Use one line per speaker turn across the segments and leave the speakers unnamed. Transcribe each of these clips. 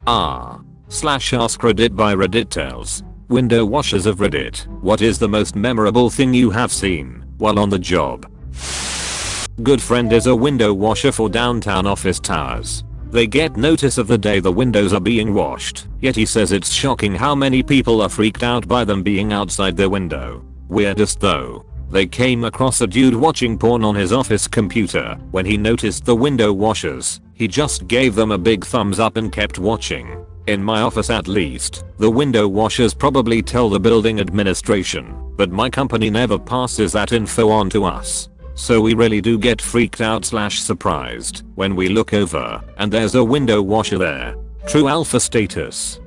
r/AskReddit by Reddit tells. Window washers of Reddit. What is the most memorable thing you have seen while on the job? Good friend is a window washer for downtown office towers. They get notice of the day the windows are being washed, yet he says it's shocking how many people are freaked out by them being outside their window. Weirdest though, they came across a dude watching porn on his office computer. When he noticed the window washers, he just gave them a big thumbs up and kept watching. In my office at least, the window washers probably tell the building administration, but my company never passes that info on to us. So we really do get freaked out / surprised when we look over and there's a window washer there. True alpha status.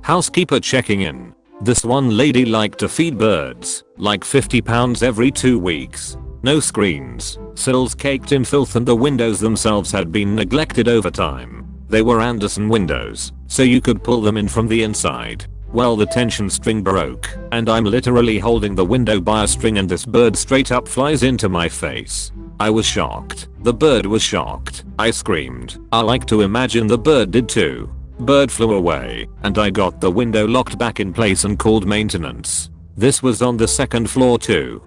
Housekeeper checking in. This one lady liked to feed birds, like 50 pounds every 2 weeks. No screens, sills caked in filth, and the windows themselves had been neglected over time. They were Anderson windows, so you could pull them in from the inside. Well, the tension string broke, and I'm literally holding the window by a string and this bird straight up flies into my face. I was shocked. The bird was shocked. I screamed. I like to imagine the bird did too. Bird flew away, and I got the window locked back in place and called maintenance. This was on the 2nd floor too.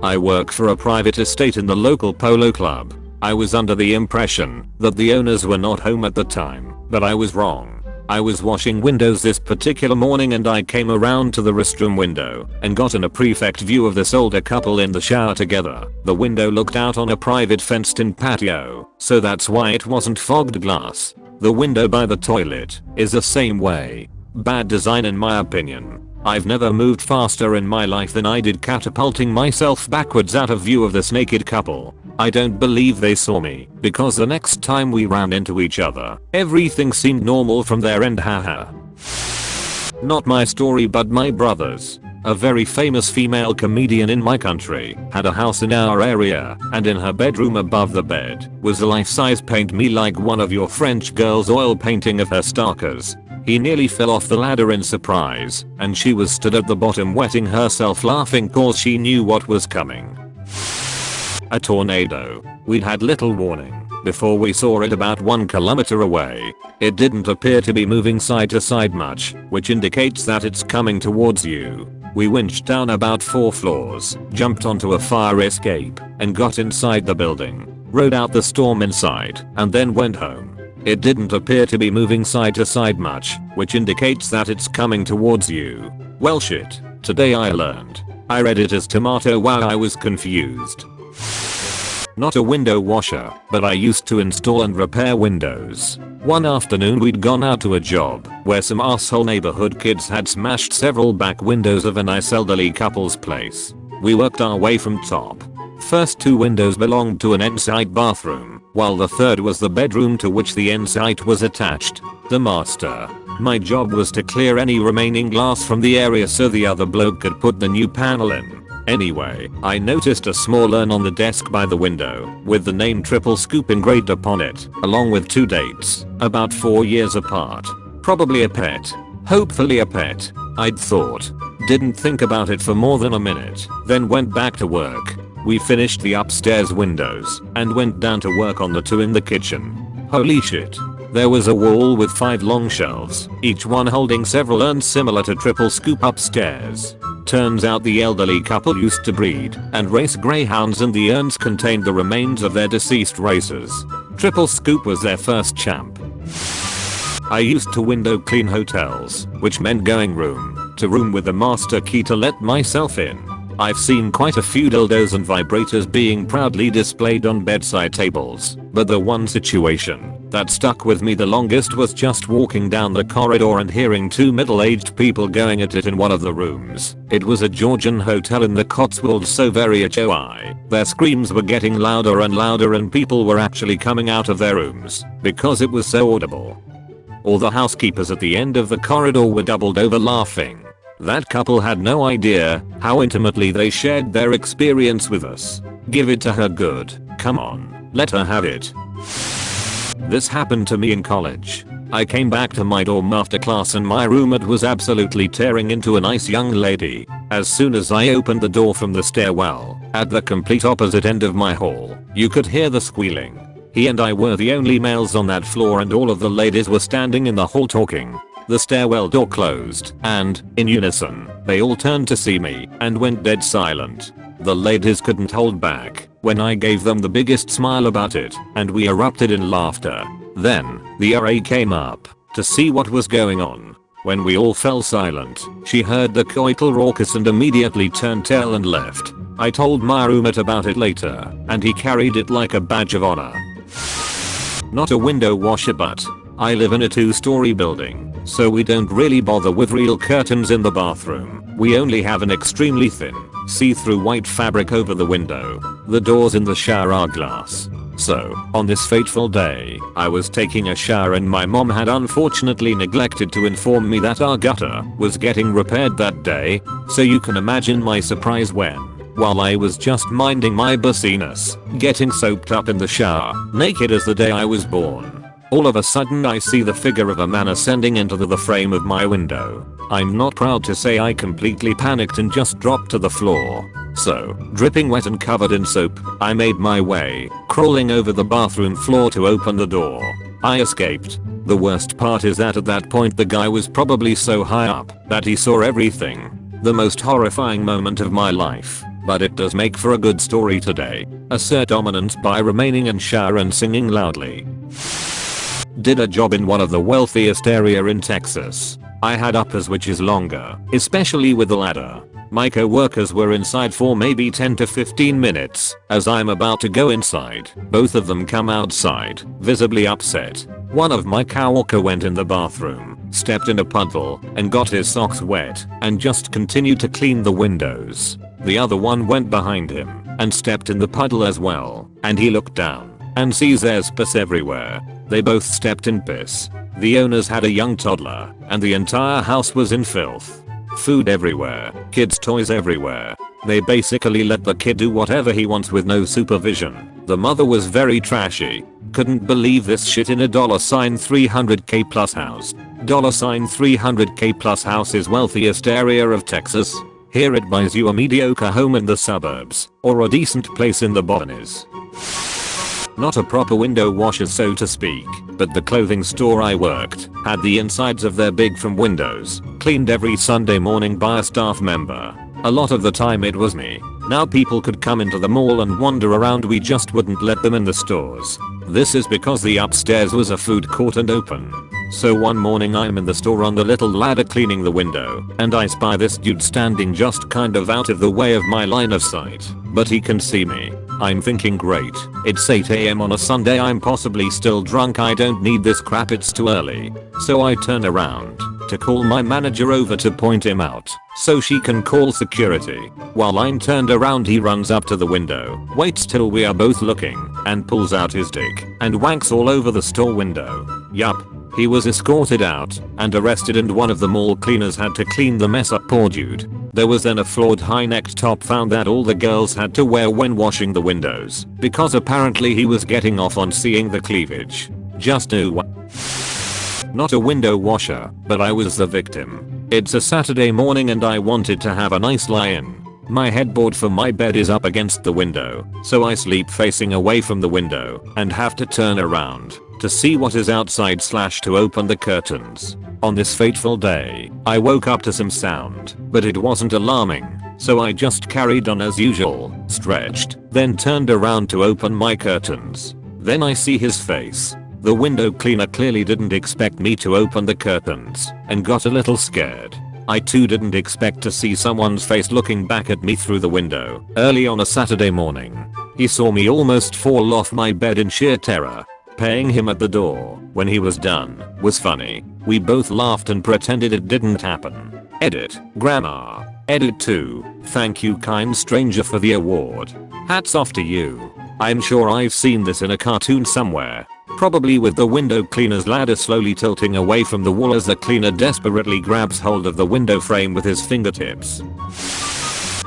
I work for a private estate in the local polo club. I was under the impression that the owners were not home at the time, but I was wrong. I was washing windows this particular morning and I came around to the restroom window and got a prefect view of this older couple in the shower together. The window looked out on a private fenced-in patio, so that's why it wasn't fogged glass. The window by the toilet is the same way. Bad design in my opinion. I've never moved faster in my life than I did catapulting myself backwards out of view of this naked couple. I don't believe they saw me, because the next time we ran into each other, everything seemed normal from their end, haha. Not my story but my brother's. A very famous female comedian in my country had a house in our area, and in her bedroom above the bed was a life-size paint me like one of your French girls oil painting of her stalkers. He nearly fell off the ladder in surprise, and she was stood at the bottom wetting herself laughing cause she knew what was coming. A tornado. We'd had little warning before we saw it about 1 kilometer away. It didn't appear to be moving side to side much, which indicates that it's coming towards you. We winched down about 4 floors, jumped onto a fire escape, and got inside the building. Rode out the storm inside, and then went home. It didn't appear to be moving side to side much, which indicates that it's coming towards you. Well shit, today I learned. I read it as tomato while I was confused. Not a window washer, but I used to install and repair windows. One afternoon we'd gone out to a job where some asshole neighborhood kids had smashed several back windows of a nice elderly couple's place. We worked our way from top. First 2 windows belonged to an en-suite bathroom, while the third was the bedroom to which the en-suite was attached. The master. My job was to clear any remaining glass from the area so the other bloke could put the new panel in. Anyway, I noticed a small urn on the desk by the window, with the name Triple Scoop engraved upon it, along with 2 dates, about 4 years apart. Probably a pet. Hopefully a pet, I'd thought. Didn't think about it for more than a minute, then went back to work. We finished the upstairs windows, and went down to work on the 2 in the kitchen. Holy shit. There was a wall with 5 long shelves, each one holding several urns similar to Triple Scoop upstairs. Turns out the elderly couple used to breed and race greyhounds, and the urns contained the remains of their deceased racers. Triple Scoop was their first champ. I used to window clean hotels, which meant going room to room with the master key to let myself in. I've seen quite a few dildos and vibrators being proudly displayed on bedside tables, but the one situation that stuck with me the longest was just walking down the corridor and hearing 2 middle-aged people going at it in one of the rooms. It was a Georgian hotel in the Cotswolds, so very HOI. Their screams were getting louder and louder, and people were actually coming out of their rooms because it was so audible. All the housekeepers at the end of the corridor were doubled over laughing. That couple had no idea how intimately they shared their experience with us. Give it to her good. Come on, let her have it. This happened to me in college. I came back to my dorm after class and my roommate was absolutely tearing into a nice young lady. As soon as I opened the door from the stairwell, at the complete opposite end of my hall, you could hear the squealing. He and I were the only males on that floor and all of the ladies were standing in the hall talking. The stairwell door closed and, in unison, they all turned to see me and went dead silent. The ladies couldn't hold back when I gave them the biggest smile about it and we erupted in laughter. Then, the RA came up to see what was going on. When we all fell silent, she heard the coital raucous and immediately turned tail and left. I told my roommate about it later and he carried it like a badge of honor. Not a window washer, but I live in a 2-story building, so we don't really bother with real curtains in the bathroom. We only have an extremely thin, see-through white fabric over the window. The doors in the shower are glass. So, on this fateful day, I was taking a shower and my mom had unfortunately neglected to inform me that our gutter was getting repaired that day, so you can imagine my surprise when, while I was just minding my business, getting soaped up in the shower, naked as the day I was born, all of a sudden I see the figure of a man ascending into the frame of my window. I'm not proud to say I completely panicked and just dropped to the floor. So, dripping wet and covered in soap, I made my way, crawling over the bathroom floor to open the door. I escaped. The worst part is that at that point the guy was probably so high up that he saw everything. The most horrifying moment of my life. But it does make for a good story today. Assert dominance by remaining in shower and singing loudly. Did a job in one of the wealthiest area in Texas. I had uppers which is longer, especially with the ladder. My co-workers were inside for maybe 10 to 15 minutes. As I'm about to go inside, both of them come outside, visibly upset. One of my co-worker went in the bathroom, stepped in a puddle, and got his socks wet, and just continued to clean the windows. The other one went behind him, and stepped in the puddle as well, and he looked down, and sees there's piss everywhere. They both stepped in piss. The owners had a young toddler, and the entire house was in filth. Food everywhere, kids' toys everywhere. They basically let the kid do whatever he wants with no supervision. The mother was very trashy. Couldn't believe this shit in a $300k plus house. $300k plus house is wealthiest area of Texas. Here it buys you a mediocre home in the suburbs, or a decent place in the boonies. Not a proper window washer so to speak, but the clothing store I worked had the insides of their big from windows cleaned every Sunday morning by a staff member. A lot of the time it was me. Now people could come into the mall and wander around, we just wouldn't let them in the stores. This is because the upstairs was a food court and open. So one morning I'm in the store on the little ladder cleaning the window, and I spy this dude standing just kind of out of the way of my line of sight, but he can see me. I'm thinking great, it's 8 AM on a Sunday, I'm possibly still drunk, I don't need this crap, it's too early. So I turn around to call my manager over to point him out so she can call security. While I'm turned around he runs up to the window, waits till we are both looking, and pulls out his dick and wanks all over the store window. Yup. He was escorted out and arrested, and one of the mall cleaners had to clean the mess up, poor dude. There was then a flawed high-necked top found that all the girls had to wear when washing the windows, because apparently he was getting off on seeing the cleavage. Just knew. Not a window washer, but I was the victim. It's a Saturday morning and I wanted to have a nice lie-in. My headboard for my bed is up against the window, so I sleep facing away from the window and have to turn around to see what is outside / to open the curtains. On this fateful day, I woke up to some sound, but it wasn't alarming, so I just carried on as usual, stretched, then turned around to open my curtains. Then I see his face. The window cleaner clearly didn't expect me to open the curtains and got a little scared. I too didn't expect to see someone's face looking back at me through the window early on a Saturday morning. He saw me almost fall off my bed in sheer terror. Paying him at the door when he was done was funny. We both laughed and pretended it didn't happen. Edit. Grammar. Edit 2. Thank you kind stranger for the award. Hats off to you. I'm sure I've seen this in a cartoon somewhere. Probably with the window cleaner's ladder slowly tilting away from the wall as the cleaner desperately grabs hold of the window frame with his fingertips.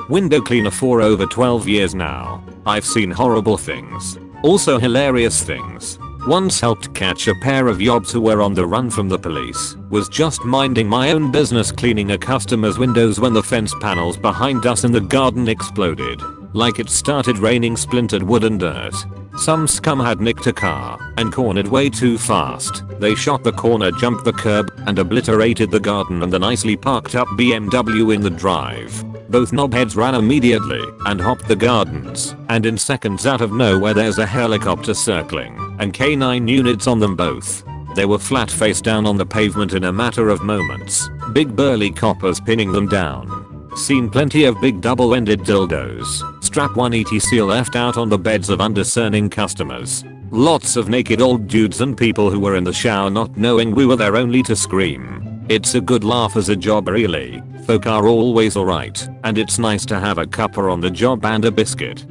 Window cleaner for over 12 years now. I've seen horrible things. Also hilarious things. Once helped catch a pair of yobs who were on the run from the police. Was just minding my own business cleaning a customer's windows when the fence panels behind us in the garden exploded. like it started raining splintered wood and dirt. Some scum had nicked a car and cornered way too fast. They shot the corner, jumped the curb, and obliterated the garden and the nicely parked up BMW in the drive. Both knobheads ran immediately and hopped the gardens, and in seconds out of nowhere there's a helicopter circling and K9 units on them both. They were flat face down on the pavement in a matter of moments, big burly coppers pinning them down. Seen plenty of big double-ended dildos, strap-on etc left out on the beds of undiscerning customers. Lots of naked old dudes and people who were in the shower not knowing we were there only to scream. It's a good laugh as a job really. Folk are always alright, and it's nice to have a cuppa on the job and a biscuit.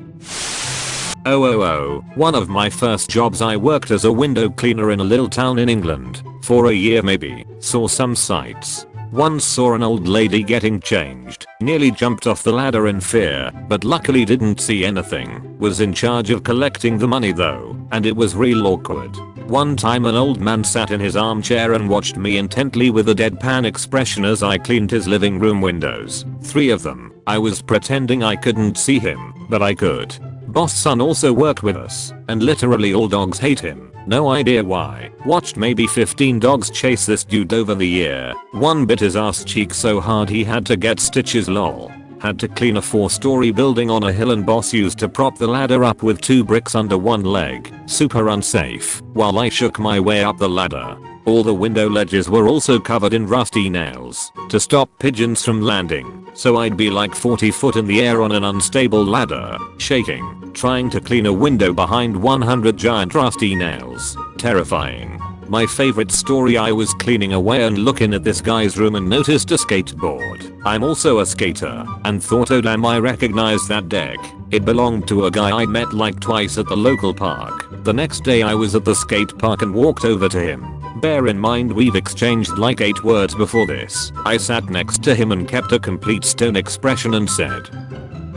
One of my first jobs, I worked as a window cleaner in a little town in England. For a year maybe. Saw some sights. Once saw an old lady getting changed. Nearly jumped off the ladder in fear, but luckily didn't see anything. Was in charge of collecting the money though, and it was real awkward. One time an old man sat in his armchair and watched me intently with a deadpan expression as I cleaned his living room windows. 3 of them. I was pretending I couldn't see him, but I could. Boss son also worked with us, and literally all dogs hate him. No idea why. Watched maybe 15 dogs chase this dude over the year. One bit his ass cheek so hard he had to get stitches lol. Had to clean a 4-story building on a hill and boss used to prop the ladder up with 2 bricks under one leg. Super unsafe. While I shook my way up the ladder. All the window ledges were also covered in rusty nails to stop pigeons from landing, so I'd be like 40 foot in the air on an unstable ladder, shaking, trying to clean a window behind 100 giant rusty nails. Terrifying. My favorite story, I was cleaning away and looking at this guy's room and noticed a skateboard. I'm also a skater and thought, oh damn, I recognize that deck. It belonged to a guy I'd met like twice at the local park. The next day I was at the skate park and walked over to him. Bear in mind we've exchanged like 8 words before this. I sat next to him and kept a complete stone expression and said,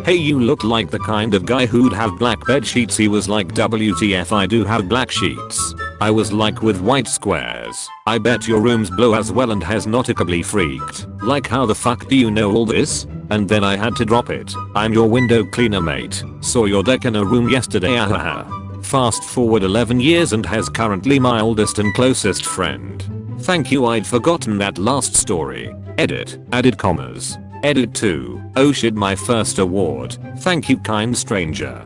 "Hey, you look like the kind of guy who'd have black bed sheets." He was like, "WTF, I do have black sheets." I was like, "With white squares. I bet your rooms blow as well," and has nautically freaked. Like, how the fuck do you know all this? And then I had to drop it. "I'm your window cleaner mate. Saw your deck in a room yesterday, ahaha." Fast forward 11 years and has currently my oldest and closest friend. Thank you, I'd forgotten that last story. Edit. Added commas. Edit 2. Oh shit, my first award. Thank you, kind stranger.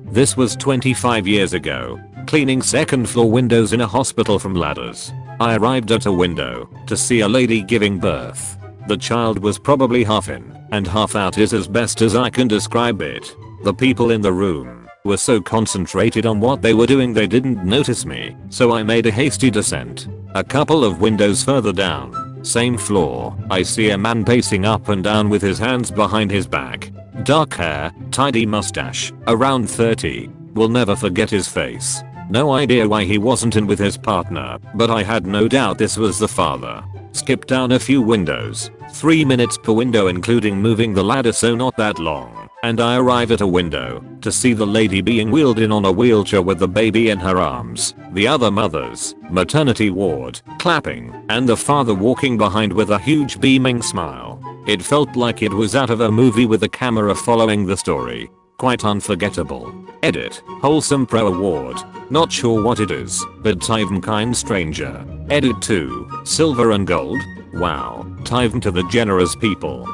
This was 25 years ago. Cleaning second floor windows in a hospital from ladders. I arrived at a window to see a lady giving birth. The child was probably half in and half out is as best as I can describe it. The people in the room were so concentrated on what they were doing they didn't notice me, so I made a hasty descent. A couple of windows further down, same floor, I see a man pacing up and down with his hands behind his back. Dark hair, tidy mustache, around 30. Will never forget his face. No idea why he wasn't in with his partner, but I had no doubt this was the father. Skip down a few windows, 3 minutes per window including moving the ladder, so not that long. And I arrive at a window to see the lady being wheeled in on a wheelchair with the baby in her arms, the other mother's maternity ward clapping, and the father walking behind with a huge beaming smile. It felt like it was out of a movie with the camera following the story. Quite unforgettable. Edit. Wholesome Pro Award. Not sure what it is, but Tyven kind stranger. Edit 2. Silver and gold. Wow. Tyven to the generous people.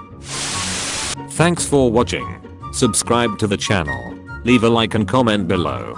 Thanks for watching. Subscribe to the channel. Leave a like and comment below.